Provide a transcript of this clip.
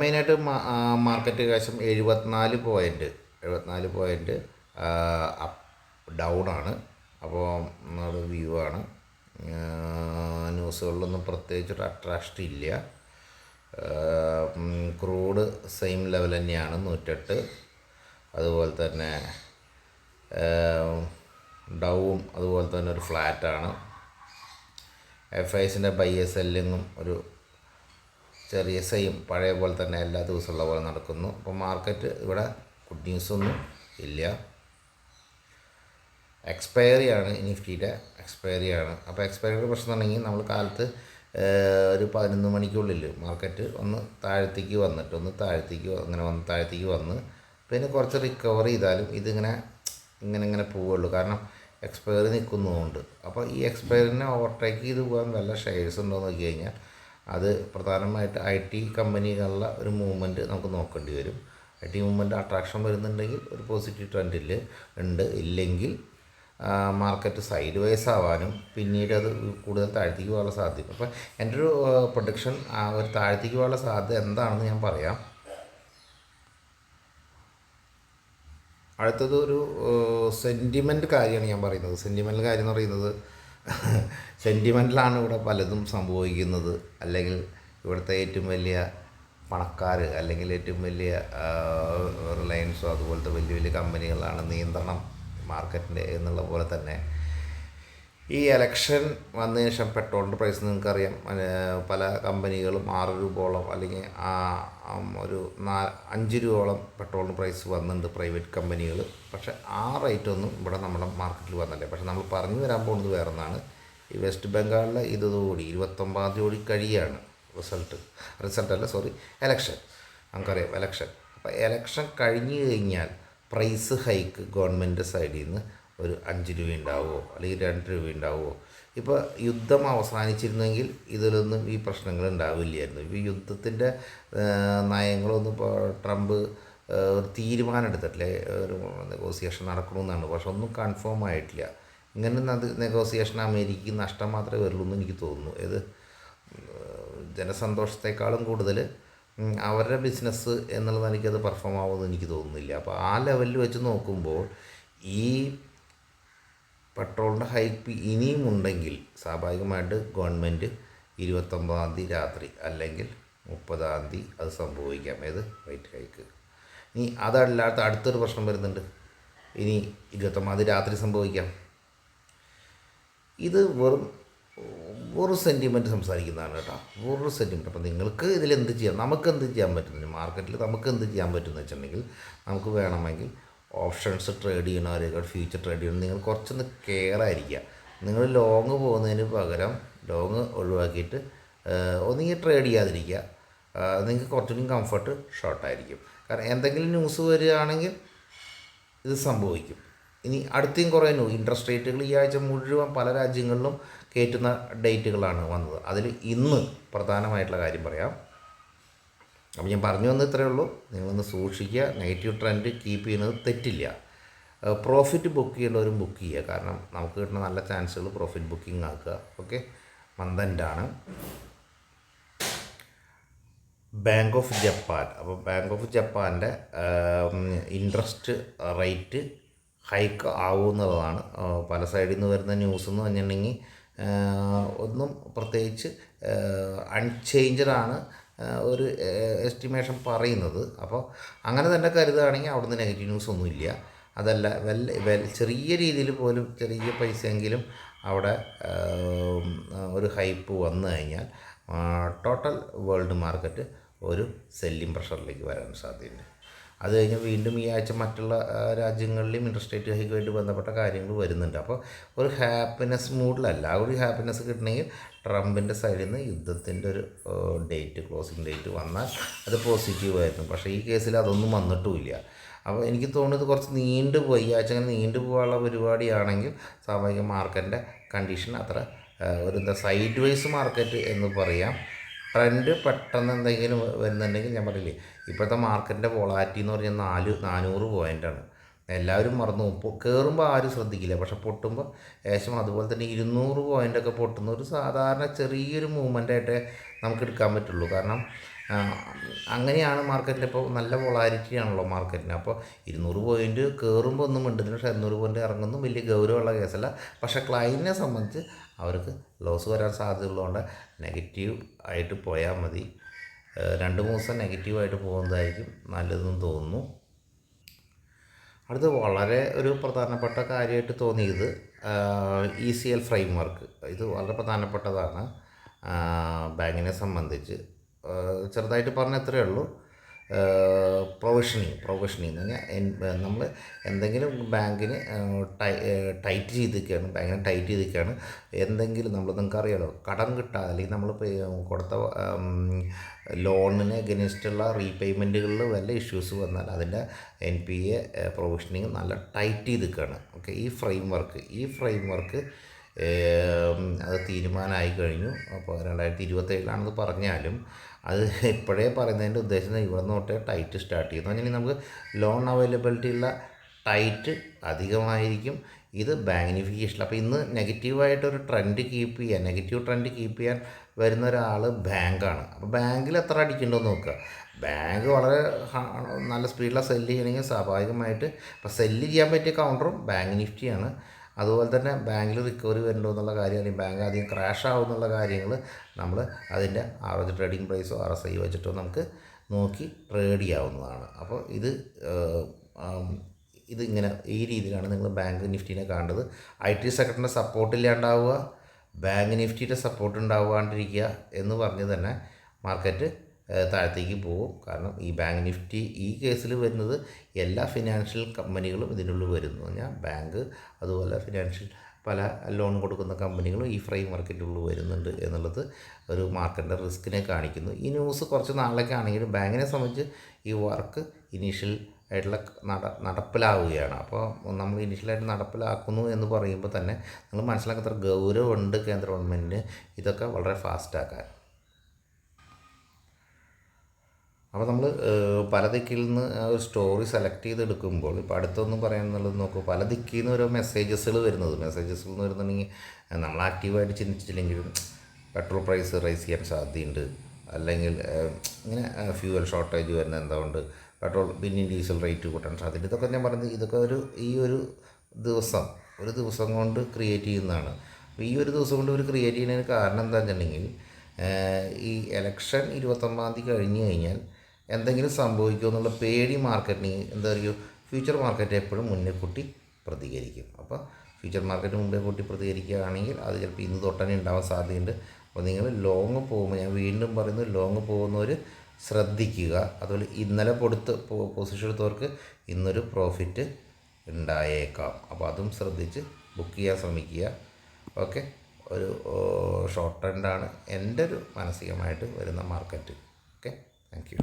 മെയിനായിട്ട് മാർക്കറ്റ് ഏകദേശം 74 point up down ആണ്. അപ്പോൾ അത് വ്യൂ ആണ്. ന്യൂസുകളിലൊന്നും പ്രത്യേകിച്ചൊരു അട്രാക്ഷൻ ഇല്ല. ക്രൂഡ് സെയിം ലെവൽ തന്നെയാണ് 108. അതുപോലെ തന്നെ ഡൗവും അതുപോലെ തന്നെ ഒരു ഫ്ലാറ്റാണ്. FISൻ്റെ ബൈ സെല്ലിങ്ങും ഒരു ചെറിയ സെയിം പഴയ പോലെ തന്നെ എല്ലാ ദിവസമുള്ള പോലെ നടക്കുന്നു. അപ്പോൾ മാർക്കറ്റ് ഇവിടെ ഗുഡ് ന്യൂസൊന്നും ഇല്ല. എക്സ്പയറിയാണ് നിഫ്റ്റിയുടെ എക്സ്പയറിയാണ്. അപ്പോൾ എക്സ്പയറിയുടെ പ്രശ്നം എന്നുണ്ടെങ്കിൽ നമ്മൾ കാലത്ത് ഒരു 11 മണിക്കുള്ളിൽ മാർക്കറ്റ് ഒന്ന് താഴത്തേക്ക് വന്നിട്ട് അങ്ങനെ വന്ന് താഴത്തേക്ക് വന്ന് പിന്നെ കുറച്ച് റിക്കവർ ചെയ്താലും ഇതിങ്ങനെ ഇങ്ങനെ പോവുള്ളൂ. കാരണം എക്സ്പയറി നിൽക്കുന്നതുകൊണ്ട്. അപ്പോൾ ഈ എക്സ്പയറിനെ ഓവർടേക്ക് ചെയ്ത് പോകാൻ വല്ല ഷെയർസ് ഉണ്ടോ എന്ന് നോക്കി കഴിഞ്ഞാൽ അത് പ്രധാനമായിട്ട് IT കമ്പനികളിലെ ഒരു മൂവ്മെൻറ്റ് നമുക്ക് നോക്കേണ്ടി വരും. IT മൂവ്മെൻറ്റ് അട്രാക്ഷൻ വരുന്നുണ്ടെങ്കിൽ ഒരു പോസിറ്റീവ് ട്രെൻഡിൽ ഉണ്ട്. ഇല്ലെങ്കിൽ മാർക്കറ്റ് സൈഡ് വൈസ് ആവാനും പിന്നീട് അത് കൂടുതൽ താഴ്ത്തേക്ക് പോകാനുള്ള സാധ്യത. അപ്പോൾ എൻ്റെ ഒരു പ്രൊഡിക്ഷൻ ഒരു താഴ്ത്തേക്ക് പോകാനുള്ള സാധ്യത എന്താണെന്ന് ഞാൻ പറയാം. അടുത്തത് ഒരു സെൻറ്റിമെൻ്റ് കാര്യമാണ് ഞാൻ പറയുന്നത്. സെൻറ്റിമെൻ്റൽ കാര്യം എന്ന് പറയുന്നത് സെൻറ്റിമെൻ്റലാണ് ഇവിടെ പലതും സംഭവിക്കുന്നത്. അല്ലെങ്കിൽ ഇവിടുത്തെ ഏറ്റവും വലിയ പണക്കാർ അല്ലെങ്കിൽ ഏറ്റവും വലിയ റിലയൻസോ അതുപോലത്തെ വലിയ വലിയ കമ്പനികളാണ് നിയന്ത്രണം മാർക്കറ്റിൻ്റെ എന്നുള്ള പോലെ തന്നെ ഈ എലക്ഷൻ വന്നതിന് ശേഷം പെട്രോളിൻ്റെ പ്രൈസ് നിങ്ങൾക്കറിയാം. പല കമ്പനികളും 6 രൂപയോളം അല്ലെങ്കിൽ ഒരു 5 രൂപയോളം പെട്രോളിന് പ്രൈസ് വന്നിട്ടുണ്ട് പ്രൈവറ്റ് കമ്പനികൾ. പക്ഷേ ആ റേറ്റൊന്നും ഇവിടെ നമ്മുടെ മാർക്കറ്റിൽ വന്നില്ല. പക്ഷേ നമ്മൾ പറഞ്ഞു വരാൻ പോകുന്നത് വേറെ ഒന്നാണ്. ഈ വെസ്റ്റ് ബംഗാളിലെ ഇതോടുകൂടി 29-ാം തീയതി കഴിയാണ് എലക്ഷൻ. നമുക്കറിയാം എലക്ഷൻ. അപ്പോൾ എലക്ഷൻ കഴിഞ്ഞ് കഴിഞ്ഞാൽ പ്രൈസ് ഹൈക്ക് ഗവൺമെൻറ് സൈഡിൽ നിന്ന് ഒരു 5 രൂപ ഉണ്ടാവുമോ അല്ലെങ്കിൽ 2 രൂപ ഉണ്ടാവുമോ? ഇപ്പോൾ യുദ്ധം അവസാനിച്ചിരുന്നെങ്കിൽ ഇതിലൊന്നും ഈ പ്രശ്നങ്ങൾ ഉണ്ടാവില്ലായിരുന്നു. ഇപ്പോൾ യുദ്ധത്തിൻ്റെ നയങ്ങളൊന്നും ഇപ്പോൾ ട്രംപ് ഒരു തീരുമാനം എടുത്തിട്ടില്ലേ, ഒരു നെഗോസിയേഷൻ നടക്കണമെന്നാണ്. പക്ഷെ ഒന്നും കൺഫേം ആയിട്ടില്ല. ഇങ്ങനെ നെഗോസിയേഷൻ അമേരിക്കയ്ക്ക് നഷ്ടം മാത്രമേ വരുള്ളൂ എന്ന് എനിക്ക് തോന്നുന്നു. ഏത് ജനസന്തോഷത്തെക്കാളും കൂടുതൽ അവരുടെ ബിസിനസ് എന്നുള്ളത് എനിക്കത് പെർഫോം ആവുമെന്ന് എനിക്ക് തോന്നുന്നില്ല. അപ്പോൾ ആ ലെവലിൽ വെച്ച് നോക്കുമ്പോൾ ഈ പെട്രോളിൻ്റെ ഹൈക്ക് ഇനിയും ഉണ്ടെങ്കിൽ സ്വാഭാവികമായിട്ട് ഗവൺമെൻറ് 29-ാം തീയതി രാത്രി അല്ലെങ്കിൽ 30-ാം തീയതി അത് സംഭവിക്കാം. ഏത് റേറ്റ് ഹൈക്ക്. ഇനി അതല്ലാത്ത അടുത്തൊരു പ്രശ്നം വരുന്നുണ്ട്. ഇനി 29-ാം തീയതി രാത്രി സംഭവിക്കാം. ഇത് വെറും സെൻറ്റിമെൻറ്റ് സംസാരിക്കുന്നതാണ് കേട്ടോ. വെറും സെൻറ്റിമെൻറ്റ്. അപ്പോൾ നിങ്ങൾക്ക് ഇതിലെന്ത് ചെയ്യാം, നമുക്ക് എന്ത് ചെയ്യാൻ പറ്റുന്നു, മാർക്കറ്റിൽ നമുക്ക് എന്ത് ചെയ്യാൻ പറ്റുമെന്ന് വെച്ചിട്ടുണ്ടെങ്കിൽ നമുക്ക് വേണമെങ്കിൽ ഓപ്ഷൻസ് ട്രേഡ് ചെയ്യണവരേക്കാൾ ഫ്യൂച്ചർ ട്രേഡ് ചെയ്യണം. നിങ്ങൾ കുറച്ചൊന്ന് കെയർ ആയിരിക്കുക. നിങ്ങൾ ലോങ് പോകുന്നതിന് പകരം ലോങ് ഒഴിവാക്കിയിട്ട് ഒന്നുകിൽ ട്രേഡ് ചെയ്യാതിരിക്കുക. നിങ്ങൾക്ക് കുറച്ചുകൂടി കംഫർട്ട് ഷോർട്ടായിരിക്കും. കാരണം എന്തെങ്കിലും ന്യൂസ് വരികയാണെങ്കിൽ ഇത് സംഭവിക്കും. ഇനി അടുത്തേയും കുറേ ഇൻട്രസ്റ്റ് റേറ്റുകൾ ഈ ആഴ്ച മുഴുവൻ പല രാജ്യങ്ങളിലും കയറ്റുന്ന ഡേറ്റുകളാണ് വന്നത്. അതിൽ ഇന്ന് പ്രധാനമായിട്ടുള്ള കാര്യം പറയാം. അപ്പോൾ ഞാൻ പറഞ്ഞു വന്നത് ഇത്രയേ ഉള്ളൂ. നിങ്ങളൊന്ന് സൂക്ഷിക്കുക. നെഗറ്റീവ് ട്രെൻഡ് കീപ്പ് ചെയ്യുന്നത് തെറ്റില്ല. പ്രോഫിറ്റ് ബുക്ക് ചെയ്യേണ്ടവരും ബുക്ക് ചെയ്യുക. കാരണം നമുക്ക് കിട്ടുന്ന നല്ല ചാൻസുകൾ പ്രോഫിറ്റ് ബുക്കിംഗ് ആക്കുക. ഓക്കെ. മന്ത് എൻഡാണ്. Bank of Japan. അപ്പോൾ ബാങ്ക് ഓഫ് ജപ്പാൻ്റെ ഇൻട്രസ്റ്റ് റേറ്റ് ഹൈക്ക് ആവുമെന്നുള്ളതാണ് പല സൈഡിൽ നിന്ന് വരുന്ന ന്യൂസ് എന്ന് പറഞ്ഞിട്ടുണ്ടെങ്കിൽ. ഒന്നും പ്രത്യേകിച്ച് അൺചേഞ്ച്ഡാണ് ഒരു എസ്റ്റിമേഷൻ പറയുന്നത്. അപ്പോൾ അങ്ങനെ തന്നെ കരുതുകയാണെങ്കിൽ അവിടുന്ന് നെഗറ്റീവ് ന്യൂസ് ഒന്നുമില്ല. അതല്ല ചെറിയ രീതിയിൽ പോലും ചെറിയ പൈസയെങ്കിലും അവിടെ ഒരു ഹൈപ്പ് വന്നു കഴിഞ്ഞാൽ ടോട്ടൽ വേൾഡ് മാർക്കറ്റ് ഒരു സെല്ലിംഗ് പ്രഷറിലേക്ക് വരാൻ സാധ്യതയുണ്ട്. അത് കഴിഞ്ഞ് വീണ്ടും ഈ ആഴ്ച മറ്റുള്ള രാജ്യങ്ങളിലും ഇൻട്രസ്റ്റ് റേറ്റ് ഹൈക്കുമായിട്ട് ബന്ധപ്പെട്ട കാര്യങ്ങൾ വരുന്നുണ്ട്. അപ്പോൾ ഒരു ഹാപ്പിനെസ് മൂഡിലല്ല. ആ ഒരു ഹാപ്പിനെസ് കിട്ടണമെങ്കിൽ ട്രംപിൻ്റെ സൈഡിൽ നിന്ന് യുദ്ധത്തിൻ്റെ ഒരു ക്ലോസിംഗ് ഡേറ്റ് വന്നാൽ അത് പോസിറ്റീവായിരുന്നു. പക്ഷേ ഈ കേസിൽ അതൊന്നും വന്നിട്ടുമില്ല. അപ്പോൾ എനിക്ക് തോന്നുന്നത് കുറച്ച് നീണ്ടുപോയി. ഈ ആഴ്ച അങ്ങനെ നീണ്ടുപോകാനുള്ള പരിപാടിയാണെങ്കിൽ സ്വാഭാവിക മാർക്കറ്റിൻ്റെ കണ്ടീഷൻ അത്ര ഒരു സൈഡ് വൈസ് മാർക്കറ്റ് എന്ന് പറയാം. ട്രെൻഡ് പെട്ടെന്ന് എന്തെങ്കിലും വരുന്നുണ്ടെങ്കിൽ ഞാൻ പറയില്ലേ, ഇപ്പോഴത്തെ മാർക്കറ്റിൻ്റെ വോളാറ്റിലിറ്റി എന്ന് പറഞ്ഞാൽ 400 പോയിൻ്റാണ്. എല്ലാവരും മറന്നു പോകും. കയറുമ്പോൾ ആരും ശ്രദ്ധിക്കില്ല. പക്ഷെ പൊട്ടുമ്പോൾ ഏകദേശം അതുപോലെ തന്നെ 200 പോയിൻ്റൊക്കെ പൊട്ടുന്ന ഒരു സാധാരണ ചെറിയൊരു മൂവ്മെൻ്റായിട്ടേ നമുക്ക് എടുക്കാൻ പറ്റുള്ളൂ. കാരണം അങ്ങനെയാണ് മാർക്കറ്റിൽ. ഇപ്പോൾ നല്ല വോളാരിറ്റി ആണല്ലോ മാർക്കറ്റിന്. അപ്പോൾ 200 പോയിൻറ്റ് കയറുമ്പോൾ ഒന്നും മിണ്ടുന്നില്ല, പക്ഷേ 200 പോയിൻറ്റ് ഇറങ്ങുന്നു വലിയ ഗൗരവമുള്ള കേസല്ല. പക്ഷേ ക്ലയൻറ്റിനെ സംബന്ധിച്ച് അവർക്ക് ലോസ് വരാൻ സാധ്യതയുള്ളതുകൊണ്ട് നെഗറ്റീവ് ആയിട്ട് പോയാൽ മതി. 2-3 ദിവസം നെഗറ്റീവായിട്ട് പോകുന്നതായിരിക്കും നല്ലതെന്ന് തോന്നുന്നു. അടുത്ത് വളരെ ഒരു പ്രധാനപ്പെട്ട കാര്യമായിട്ട് തോന്നിയത് ECL ഫ്രെയിം വർക്ക്. ഇത് വളരെ പ്രധാനപ്പെട്ടതാണ് ബാങ്കിനെ സംബന്ധിച്ച്. ചെറുതായിട്ട് പറഞ്ഞാൽ ഇത്രയേ ഉള്ളൂ. പ്രൊവിഷനിങ് എന്ന് പറഞ്ഞാൽ നമ്മൾ എന്തെങ്കിലും ബാങ്കിന് ടൈറ്റ് ചെയ്തിരിക്കുകയാണ്, ബാങ്കിനെ ടൈറ്റ് ചെയ്തിരിക്കുകയാണ്. എന്തെങ്കിലും നിങ്ങൾക്ക് അറിയാലോ, കടം കിട്ടാതെ അല്ലെങ്കിൽ നമ്മൾ കൊടുത്ത ലോണിന് അഗെനിസ്റ്റുള്ള റീപേയ്മെൻറ്റുകളിൽ വല്ല ഇഷ്യൂസ് വന്നാൽ അതിൻ്റെ NPA പ്രൊവിഷനിങ് നല്ല ടൈറ്റ് ചെയ്തിരിക്കുകയാണ്. ഓക്കെ, ഈ ഫ്രെയിം വർക്ക് അത് തീരുമാനമായി കഴിഞ്ഞു. അപ്പോൾ 2027 പറഞ്ഞാലും അത് ഇപ്പോഴേ പറയുന്നതിൻ്റെ ഉദ്ദേശം ഇവിടെ നിന്ന് തൊട്ടേ ടൈറ്റ് സ്റ്റാർട്ട് ചെയ്യുന്നു. അങ്ങനെ നമുക്ക് ലോൺ അവൈലബിലിറ്റി ഉള്ള ടൈറ്റ് അധികമായിരിക്കും. ഇത് ബാങ്കിനിഫിക്കേഷൻ. അപ്പോൾ ഇന്ന് നെഗറ്റീവ് ട്രെൻഡ് കീപ്പ് ചെയ്യാൻ വരുന്ന ഒരാൾ ബാങ്കാണ്. അപ്പോൾ ബാങ്കിൽ എത്ര അടിക്കണ്ടെന്ന് നോക്കുക. ബാങ്ക് വളരെ നല്ല സ്പീഡിലാണ് സെല്ല് ചെയ്യണമെങ്കിൽ സ്വാഭാവികമായിട്ട് ഇപ്പോൾ സെല്ല് ചെയ്യാൻ പറ്റിയ കൗണ്ടറും ബാങ്ക് നിഫ്റ്റിയാണ്. അതുപോലെ തന്നെ ബാങ്കിൽ റിക്കവറി വരുന്നുണ്ടോ എന്നുള്ള കാര്യം, അല്ലെങ്കിൽ ബാങ്ക് ആദ്യം ക്രാഷ് ആവുമെന്നുള്ള കാര്യങ്ങൾ നമ്മൾ അതിൻ്റെ ആവറേജ് ട്രേഡിംഗ് പ്രൈസോ RSI വെച്ചിട്ടോ നമുക്ക് നോക്കി ട്രേഡ് ചെയ്യാവുന്നതാണ്. അപ്പോൾ ഇതിങ്ങനെ ഈ രീതിയിലാണ് നിങ്ങൾ ബാങ്ക് നിഫ്റ്റിനെ കാണേണ്ടത്. IT സെക്ടറിൻ്റെ സപ്പോർട്ടില്ലാണ്ടാവുക, ബാങ്ക് നിഫ്റ്റിയുടെ സപ്പോർട്ട് ഉണ്ടാവാണ്ടിരിക്കുക എന്ന് പറഞ്ഞ് തന്നെ മാർക്കറ്റ് താഴത്തേക്ക് പോകും. കാരണം ഈ ബാങ്ക് നിഫ്റ്റി ഈ കേസിൽ വരുന്നത് എല്ലാ ഫിനാൻഷ്യൽ കമ്പനികളും ഇതിനുള്ളിൽ വരുന്നു. പറഞ്ഞാൽ ബാങ്ക് അതുപോലെ ഫിനാൻഷ്യൽ പല ലോൺ കൊടുക്കുന്ന കമ്പനികളും ഈ ഫ്രെയിം മാർക്കറ്റിൻ്റെ ഉള്ളിൽ വരുന്നുണ്ട് എന്നുള്ളത് ഒരു മാർക്കറ്റിൻ്റെ റിസ്കിനെ കാണിക്കുന്നു. ഈ ന്യൂസ് കുറച്ച് നാളേക്ക് ആണെങ്കിലും ബാങ്കിനെ സംബന്ധിച്ച് ഈ വർക്ക് ഇനീഷ്യൽ ആയിട്ടുള്ള നടപ്പിലാവുകയാണ്. അപ്പോൾ നമ്മൾ ഇനീഷ്യലായിട്ട് നടപ്പിലാക്കുന്നു എന്ന് പറയുമ്പോൾ തന്നെ നിങ്ങൾ മനസ്സിലാക്കുന്ന ഗൗരവമുണ്ട് കേന്ദ്ര ഗവൺമെൻറ്റിന് ഇതൊക്കെ വളരെ ഫാസ്റ്റാക്കാൻ. അപ്പോൾ നമ്മൾ പല ദിക്കിൽ നിന്ന് ഒരു സ്റ്റോറി സെലക്ട് ചെയ്തെടുക്കുമ്പോൾ ഇപ്പോൾ അടുത്തൊന്നും പറയാനുള്ളത് നോക്കൂ, പല ദിക്കിൽ നിന്ന് ഓരോ മെസ്സേജസുകൾ വരുന്നുണ്ടെങ്കിൽ നമ്മൾ ആക്റ്റീവായിട്ട് ചിന്തിച്ചില്ലെങ്കിലും പെട്രോൾ പ്രൈസ് റൈസ് ചെയ്യാൻ സാധ്യതയുണ്ട്, അല്ലെങ്കിൽ ഇങ്ങനെ ഫ്യൂവൽ ഷോർട്ടേജ് വരുന്ന എന്തുകൊണ്ട് പിന്നെ ഡീസൽ റേറ്റ് കൂട്ടാൻ സാധ്യത. ഇതൊക്കെ ഞാൻ പറയുന്നത് ഇതൊക്കെ ഒരു ദിവസം കൊണ്ട് ക്രിയേറ്റ് ചെയ്യുന്നതാണ്. അപ്പോൾ ഈ ഒരു ദിവസം കൊണ്ട് ക്രിയേറ്റ് ചെയ്യുന്നതിന് കാരണം എന്താണെന്ന് വെച്ചിട്ടുണ്ടെങ്കിൽ ഈ ഇലക്ഷൻ 29 തീയതി കഴിഞ്ഞ് കഴിഞ്ഞാൽ എന്തെങ്കിലും സംഭവിക്കുമോ എന്നുള്ള പേടി മാർക്കറ്റിന് ഫ്യൂച്ചർ മാർക്കറ്റ് എപ്പോഴും മുന്നേ കൂട്ടി പ്രതികരിക്കും. അപ്പോൾ ഫ്യൂച്ചർ മാർക്കറ്റ് മുമ്പേ കൂട്ടി പ്രതികരിക്കുകയാണെങ്കിൽ അത് ചിലപ്പോൾ ഇന്ന് തൊട്ടന്നെ ഉണ്ടാവാൻ സാധ്യതയുണ്ട്. അപ്പോൾ നിങ്ങൾ ലോങ് പോകുമ്പോൾ, ഞാൻ വീണ്ടും പറയുന്നു, ലോങ് പോകുന്നവർ ശ്രദ്ധിക്കുക. അതുപോലെ ഇന്നലെ പൊസിഷൻ എടുത്തവർക്ക് ഇന്നൊരു പ്രോഫിറ്റ് ഉണ്ടായേക്കാം. അപ്പോൾ അതും ശ്രദ്ധിച്ച് ബുക്ക് ചെയ്യാൻ ശ്രമിക്കുക. ഓക്കെ, ഒരു ഷോർട്ട് ട്രെൻഡാണ് എൻ്റെ ഒരു മാനസികമായിട്ട് വരുന്ന മാർക്കറ്റ്. Okay, thank you.